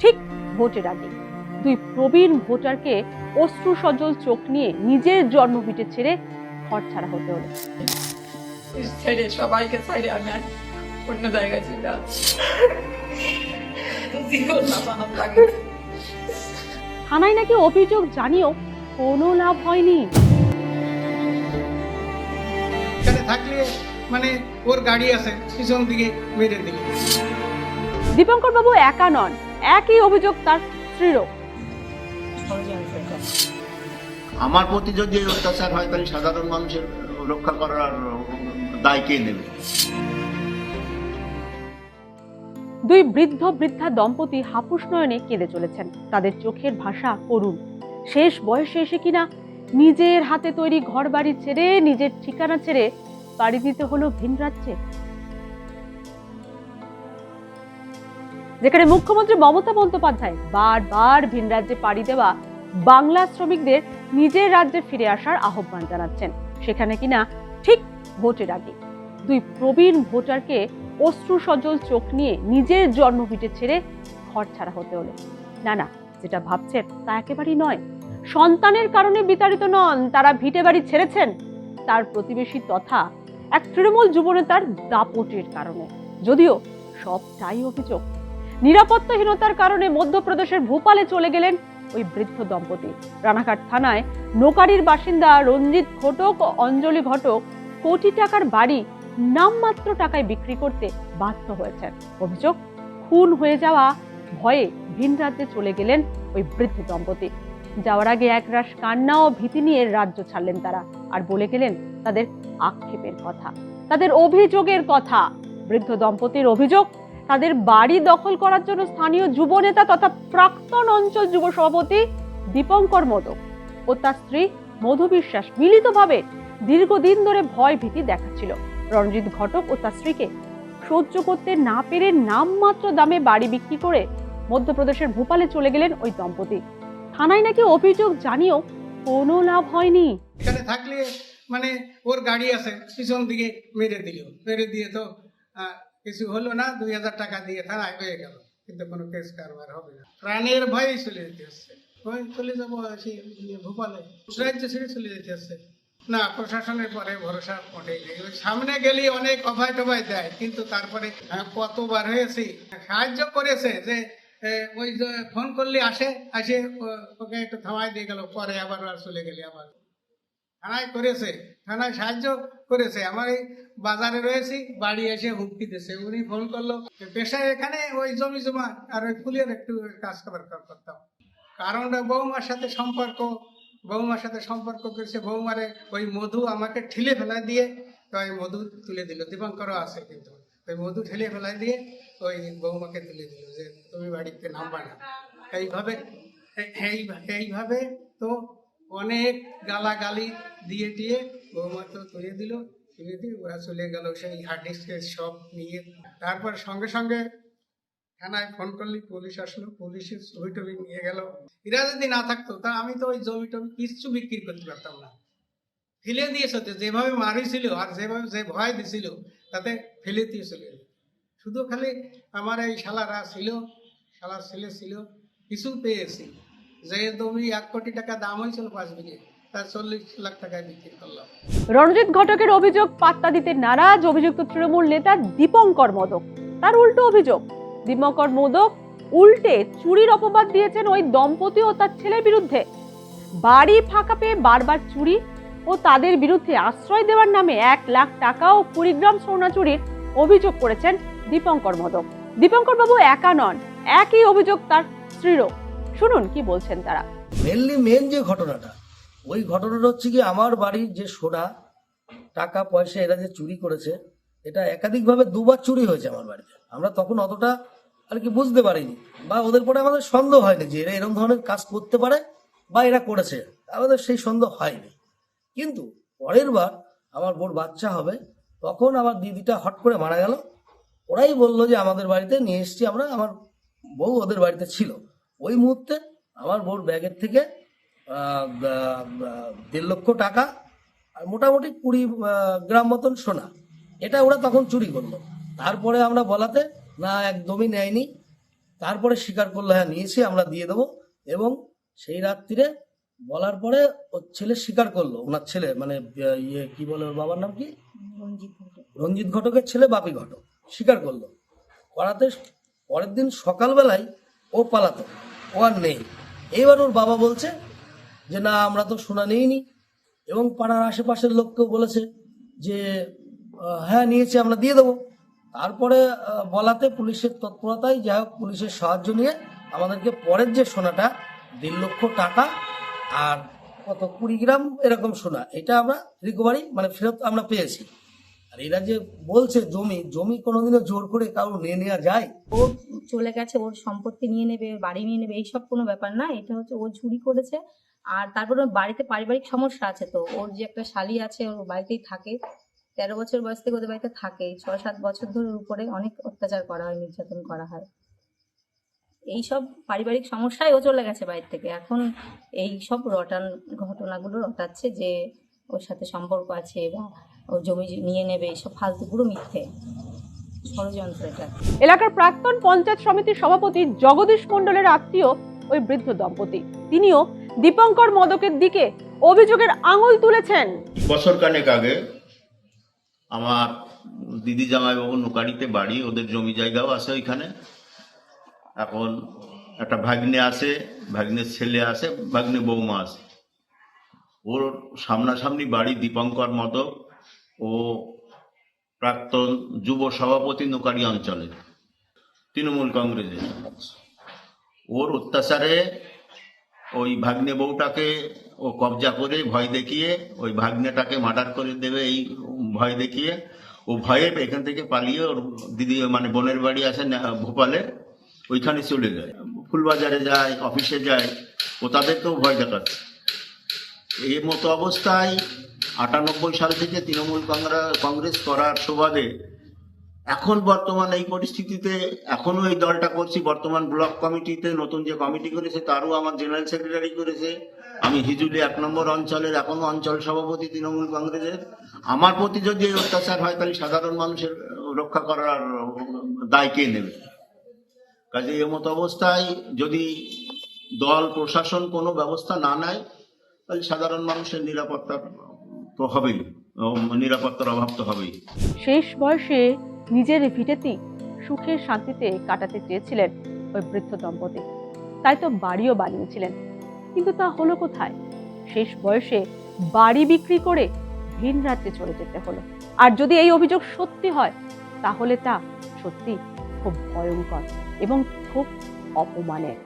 ঠিক ভোটের আগে দুই প্রবীণ ভোটারকে অশ্রু সজল চোখ নিয়ে নিজের জন্মভিটে ছেড়ে ঘর ছাড়া হতে হলো। ছেড়ে সবাইকে ছেড়ে আমি আর অন্য জায়গায় চলে থানায় নাকি অভিযোগ জানিয়েও কোনো লাভ হয়নি। এখানে থাকলে মানে ওর গাড়ি আছে পিছন দিকে মেরে দিলে। দীপঙ্কর বাবু একা নন, একই অভিযোগ তার স্ত্রীরও। আমার প্রতি যদি অত্যাচার হয় তাহলে সাধারণ মানুষের রক্ষা করার দায় কে নেবে? দুই বৃদ্ধ বৃদ্ধা দম্পতি হাপুস নয়নে কেঁদে চলেছেন। তাদের চোখের ভাষা করুণ। শেষ বয়সে এসে কিনা নিজের হাতে তৈরি ঘর বাড়ি ছেড়ে, নিজের ঠিকানা ছেড়ে বাড়ি দিতে হলো ভিন রাজ্যে, যেখানে মুখ্যমন্ত্রী মমতা বন্দ্যোপাধ্যায় বারবার ভিন রাজ্যে পাড়ি দেওয়া বাংলা শ্রমিকদের নিজের রাজ্যে ফিরে আসার আহ্বান জানাচ্ছেন। সেখানে কিনা ঠিক ভোটের আগে দুই প্রবীণ ভোটারকে অশ্রু সজল চোখ নিয়ে নিজের জন্মভিটে ছেড়ে ঘর ছাড়া হতে হলো। না না, যেটা ভাবছেন তা একেবারেই নয়। সন্তানের কারণে বিতাড়িত নন, তারা ভিটে বাড়ি ছেড়েছেন তার প্রতিবেশী তথা এক তৃণমূল যুবনেতার দাপটের কারণে। যদিও সবটাই অভিযোগ। নিরাপত্তাহীনতার কারণে মধ্যপ্রদেশের ভোপালে চলে গেলেন ওই বৃদ্ধ দম্পতি। রানাঘাট থানায় নোকারির বাসিন্দা রঞ্জিত ঘটক ও অঞ্জলি ঘটক কোটি টাকার বাড়ি নামমাত্র টাকায় বিক্রি করতে বাধ্য হয়েছেন। অভিযোগ, খুন হয়ে যাওয়া ভয়ে ভিন রাজ্যে চলে গেলেন ওই বৃদ্ধ দম্পতি। যাওয়ার আগে একরাশ কান্না ও ভীতি নিয়ে রাজ্য ছাড়লেন তারা, আর বলে গেলেন তাদের আক্ষেপের কথা, তাদের অভিযোগের কথা। বৃদ্ধ দম্পতির অভিযোগ, তাদের বাড়ি দখল করার জন্য স্থানীয় যুবনেতা তথা প্রাক্তন অঞ্চল যুব সভাপতি দীপঙ্কর মোদক ও তার স্ত্রী মধু বিশ্বাস মিলিতভাবে দীর্ঘদিন ধরে ভয় ভীতি দেখাচ্ছিল। রঞ্জিত ঘটক ও তার স্ত্রীকে সহ্য করতে না পেরে নামমাত্র দামে বাড়ি বিক্রি করে মধ্যপ্রদেশের ভোপালে চলে গেলেন ওই দম্পতি। থানায় নাকি অভিযোগ জানিয়েও কোনো লাভ হয়নি। এখানে থাকলে মানে ওর গাড়ি আছে পিছন দিকে মেরে দিল, মেরে দিয়ে তো কিছু হলো না, 2000 টাকা দিয়ে থানায় হয়ে গেল, কিন্তু কোনো কেস কারবার হবে না। প্রাণের ভয়ে চলে যেতে হচ্ছে, চলে যাবো সেই ভোপালে, রাজ্য ছেড়ে চলে যেতে হচ্ছে। না, প্রশাসনের পরে ভরসা ওঠেই নেই। সামনে গেলে অনেক অভয় টভয় দেয়, কিন্তু তারপরে কতবার হয়েছি, সাহায্য করেছে যে ওই যে ফোন করলে আসে ওকে একটু থামায় দিয়ে গেল, পরে আবার চলে গেলে আবার থানায় করেছে, থানায় সাহায্য করেছে। আমার এই বাজারে রয়েছি, বাড়ি এসে হুমকি দিয়েছে। উনি ফোন করলো, পেশায় এখানে ওই জমি জমা আর ওই ফুলের একটু কাজ করতাম। কারণ বৌমার সাথে সম্পর্ক করেছে। বৌমারে ওই মধু আমাকে ঠেলে ফেলা দিয়ে, তো ওই মধু তুলে দিল। দীপঙ্করও আছে, কিন্তু ওই মধু ঠেলে ফেলা দিয়ে ওই বৌমাকে তুলে দিল যে তুমি বাড়িতে নামবা না। এইভাবে তো অনেক গালাগালি দিয়ে টিয়ে বৌমা তো তুলে দিয়ে ওরা চলে গেল সেই হার্ড ডিস্কের সব নিয়ে। তারপর সঙ্গে সঙ্গে থানায় ফোন করলি পুলিশ আসলো, পুলিশের ছবি টবি নিয়ে গেল। এরা যদি না থাকতো তা আমি তো ওই জমি টবি কিচ্ছু বিক্রি করতে পারতাম না। ফেলে দিয়েছে, যেভাবে মারিছিল আর যেভাবে যে ভয় দিছিল তাতে ফেলে দিয়ে চলে গেল। শুধু খালি আমার এই শালারা ছিল, শালার ছেলে ছিল, কিছু পেয়েছি। যে জমি 1 কোটি টাকা দাম হয়েছিল 5 বিঘে, তার 40 লাখ টাকায় বিক্রি করলাম। রঞ্জিত ঘটকের অভিযোগ পাত্তা দিতে নারাজ অভিযুক্ত তৃণমূল নেতা দীপঙ্কর মোদক। তার উল্টো অভিযোগ, দীপঙ্কর মোদক উল্টে চুরির অপবাদ দিয়েছেন ওই দম্পতি ও তার ছেলের বিরুদ্ধে। বাড়ি ফাঁকা পেয়ে বারবার চুরি ও তাদের বিরুদ্ধে আশ্রয় দেওয়ার নামে 1 লাখ টাকা ও 20 গ্রাম সোনা চুরির অভিযোগ করেছেন দীপঙ্কর মোদক। দীপঙ্কর বাবু একা নন, একই অভিযোগ তার স্ত্রীরও। শুনুন কি বলছেন তারা। মেন যে ঘটনাটা, ওই ঘটনাটা হচ্ছে কি, আমার বাড়ির যে সোনা টাকা পয়সা এরা যে চুরি করেছে, এটা একাধিকভাবে 2বার চুরি হয়েছে আমার বাড়িতে। আমরা তখন অতটা আর কি বুঝতে পারিনি, বা ওদের পরে আমাদের সন্দেহ হয়নি যে এরা এরকম ধরনের কাজ করতে পারে বা এরা করেছে, আমাদের সেই সন্দেহ হয়নি। কিন্তু পরের বার আমার বোর বাচ্চা হবে, তখন আমার দিদিটা হট করে মারা গেল। ওরাই বললো যে আমাদের বাড়িতে নিয়ে এসছি আমরা, আমার বউ ওদের বাড়িতে ছিল। ওই মুহূর্তে আমার বোর ব্যাগের থেকে 1.5 লক্ষ টাকা আর মোটামুটি 20 গ্রাম মতন সোনা, এটা ওরা তখন চুরি করলো। তারপরে আমরা বলাতে না, একদমই নেয়নি, তারপরে স্বীকার করলো হ্যাঁ নিয়েছি, আমরা দিয়ে দেবো। এবং সেই রাত্রিরে বলার পরে ওর ছেলে স্বীকার করলো, ওনার ছেলে মানে কি বলে ওর বাবার নাম কি, রঞ্জিত ঘটকের ছেলে বাপি ঘটক স্বীকার করলো। করাতে পরের দিন সকালবেলায় ও পালাতো, ও আর নেই। এইবার ওর বাবা বলছে যে না আমরা তো সোনা নিইনি, এবং পাড়ার আশেপাশের লোককেও বলেছে যে হ্যাঁ নিয়েছি, আমরা দিয়ে দেবো। তারপরে বলাতে পুলিশের তৎপরতায় যাই হোক পুলিশের সাহায্য নিয়ে আমাদেরকে পরের যে সোনাটা 1.5 লক্ষ টাকা আর কত 20 গ্রাম এরকম সোনা, এটা আমরা রিকভারি মানে ফেরত আমরা পেয়েছি। আর এরা যে বলছে জমি কোনোদিনও জোর করে কারো নিয়ে নেওয়া যায়? ও চলে গেছে, ওর সম্পত্তি নিয়ে নেবে, বাড়ি নিয়ে নেবে, এইসব কোনো ব্যাপার না। এটা হচ্ছে ও চুরি করেছে। আর তারপরে ওর বাড়িতে পারিবারিক সমস্যা আছে, তো ওর যে একটা শালি আছে ওর বাড়িতেই থাকে, 13 বছর বয়স থেকে ওদের বাড়িতে থাকে। 6-7 বছর ধরে ওর উপরে অনেক অত্যাচার করা হয়, নির্যাতন করা হয়। এইসব পারিবারিক সমস্যায় ও চলে গেছে বাড়ির থেকে। এখন এই সব ঘটনাগুলো রটাচ্ছে যে ওর সাথে সম্পর্ক আছে বা ও জমি নিয়ে নেবে, এইসব ফালতু, পুরো মিথ্যে ষড়যন্ত্র এটা। এলাকার প্রাক্তন পঞ্চায়েত সমিতির সভাপতি জগদীশ মণ্ডলের আত্মীয় ওই বৃদ্ধ দম্পতি, তিনিও দীপঙ্কর মদকের দিকে অভিযোগের আঙুল তুলেছেন। বছর কানেক আগে আমার দিদি জামাইবাবু নোকারিতে বাড়ি, ওদের জমি জায়গাও আছে ওইখানে। এখন একটা ভাগ্নে আছে, ভাগ্নের ছেলে আছে, ভাগ্নে বৌমা আছে। ওর সামনাসামনি বাড়ি দীপঙ্কর মদক, ও প্রাক্তন যুব সভাপতি নোকারি অঞ্চলে, তৃণমূল কংগ্রেসের। ওর অত্যাচারে ওই ভাগ্নে বউটাকে ও কবজা করে ভয় দেখিয়ে ওই ভাগ্নেটাকে মার্ডার করে দেবে এই ভয় দেখিয়ে ও ভয়ে এখান থেকে পালিয়ে ওর দিদি মানে বোনের বাড়ি আছে ভোপালে, ওইখানে চলে যায়, ফুলবাজারে যায়, অফিসে যায়, ও তাদেরকেও ভয় দেখাচ্ছে। এই মতো অবস্থায় 98 সাল থেকে তৃণমূল কংগ্রেস করার সুবাদে এখন বর্তমান এই পরিস্থিতিতে এখনো এই দলটা করছি। বর্তমান ব্লক কমিটিতে নতুন যে কমিটি করেছে তারও আমার জেনারেল সেক্রেটারি করেছে। আমি হিজুলি 1 নম্বর অঞ্চলের এখনো অঞ্চল সভাপতি তৃণমূল কংগ্রেসের। আমার প্রতি যদি এই অত্যাচার হয় তাহলে সাধারণ মানুষের রক্ষা করার দায় কে নেবে? কাজে এই মতো অবস্থায় যদি দল প্রশাসন কোনো ব্যবস্থা না নেয় তাহলে সাধারণ মানুষের নিরাপত্তা তো হবেই, নিরাপত্তার অভাব তো হবেই। শেষ বয়সে নিজের ভিটেতেই সুখে শান্তিতে কাটাতে চেয়েছিলেন ওই বৃদ্ধ দম্পতি, তাই তো বাড়িও বানিয়েছিলেন। কিন্তু তা হলো কোথায়? শেষ বয়সে বাড়ি বিক্রি করে ভিন রাজ্যে চলে যেতে হলো। আর যদি এই অভিযোগ সত্যি হয় তাহলে তা সত্যি খুব ভয়ঙ্কর এবং খুব অপমানের।